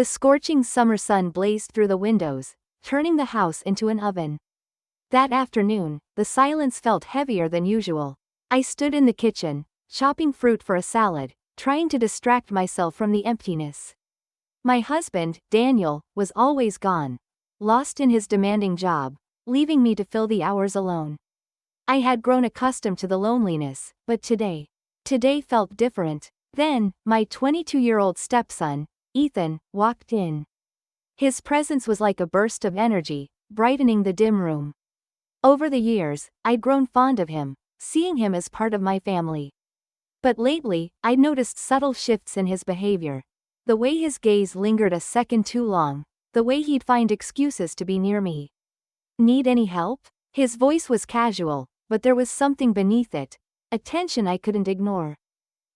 The scorching summer sun blazed through the windows, turning the house into an oven. That afternoon, the silence felt heavier than usual. I stood in the kitchen, chopping fruit for a salad, trying to distract myself from the emptiness. My husband, Daniel, was always gone, lost in his demanding job, leaving me to fill the hours alone. I had grown accustomed to the loneliness, but today felt different. Then, my 22-year-old stepson, Ethan, walked in. His presence was like a burst of energy, brightening the dim room. Over the years, I'd grown fond of him, seeing him as part of my family. But lately, I'd noticed subtle shifts in his behavior. The way his gaze lingered a second too long, the way he'd find excuses to be near me. Need any help? His voice was casual, but there was something beneath it, a tension I couldn't ignore.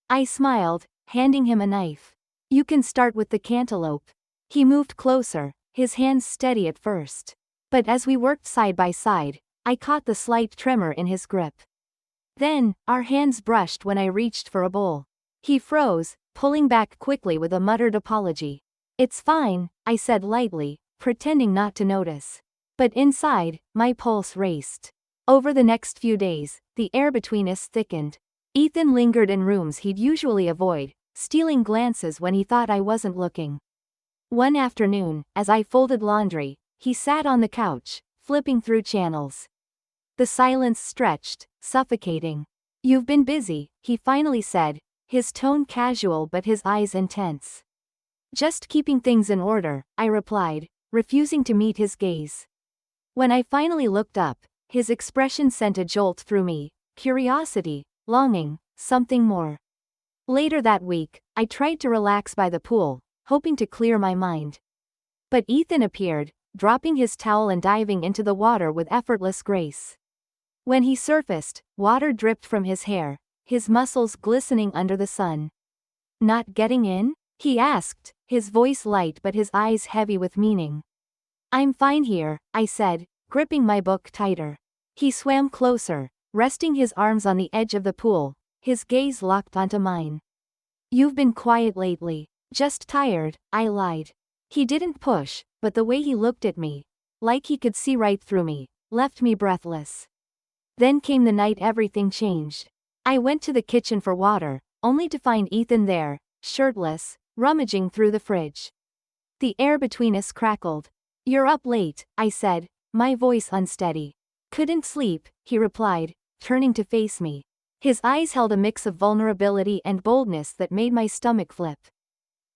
I smiled, handing him a knife. You can start with the cantaloupe. He moved closer, his hands steady at first. But as we worked side by side, I caught the slight tremor in his grip. Then, our hands brushed when I reached for a bowl. He froze, pulling back quickly with a muttered apology. It's fine, I said lightly, pretending not to notice. But inside, my pulse raced. Over the next few days, the air between us thickened. Ethan lingered in rooms he'd usually avoid, stealing glances when he thought I wasn't looking. One afternoon, as I folded laundry, he sat on the couch, flipping through channels. The silence stretched, suffocating. You've been busy, he finally said, his tone casual but his eyes intense. Just keeping things in order, I replied, refusing to meet his gaze. When I finally looked up, his expression sent a jolt through me, curiosity, longing, something more. Later that week, I tried to relax by the pool, hoping to clear my mind. But Ethan appeared, dropping his towel and diving into the water with effortless grace. When he surfaced, water dripped from his hair, his muscles glistening under the sun. Not getting in? He asked, his voice light but his eyes heavy with meaning. I'm fine here, I said, gripping my book tighter. He swam closer, resting his arms on the edge of the pool, his gaze locked onto mine. You've been quiet lately. Just tired, I lied. He didn't push, but the way he looked at me, like he could see right through me, left me breathless. Then came the night everything changed. I went to the kitchen for water, only to find Ethan there, shirtless, rummaging through the fridge. The air between us crackled. You're up late, I said, my voice unsteady. Couldn't sleep, he replied, turning to face me. His eyes held a mix of vulnerability and boldness that made my stomach flip.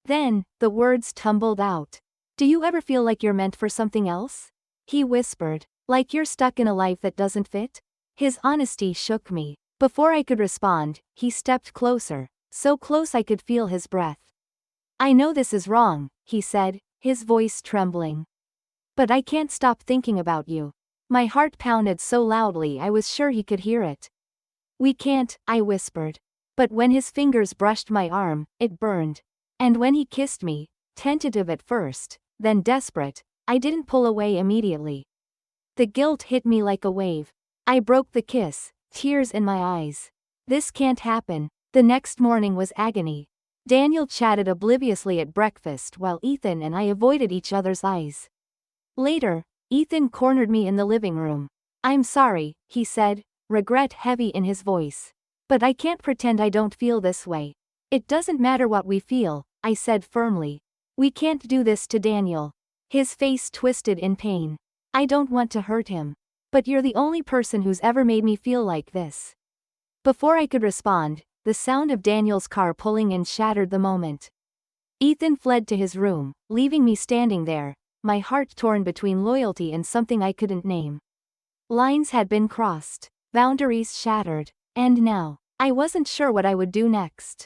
Then, the words tumbled out. Do you ever feel like you're meant for something else? He whispered. Like you're stuck in a life that doesn't fit? His honesty shook me. Before I could respond, he stepped closer, so close I could feel his breath. I know this is wrong, he said, his voice trembling. But I can't stop thinking about you. My heart pounded so loudly I was sure he could hear it. We can't, I whispered. But when his fingers brushed my arm, it burned. And when he kissed me, tentative at first, then desperate, I didn't pull away immediately. The guilt hit me like a wave. I broke the kiss, tears in my eyes. This can't happen. The next morning was agony. Daniel chatted obliviously at breakfast while Ethan and I avoided each other's eyes. Later, Ethan cornered me in the living room. I'm sorry, he said, regret heavy in his voice. But I can't pretend I don't feel this way. It doesn't matter what we feel, I said firmly. We can't do this to Daniel. His face twisted in pain. I don't want to hurt him. But you're the only person who's ever made me feel like this. Before I could respond, the sound of Daniel's car pulling in shattered the moment. Ethan fled to his room, leaving me standing there, my heart torn between loyalty and something I couldn't name. Lines had been crossed, boundaries shattered, and now, I wasn't sure what I would do next.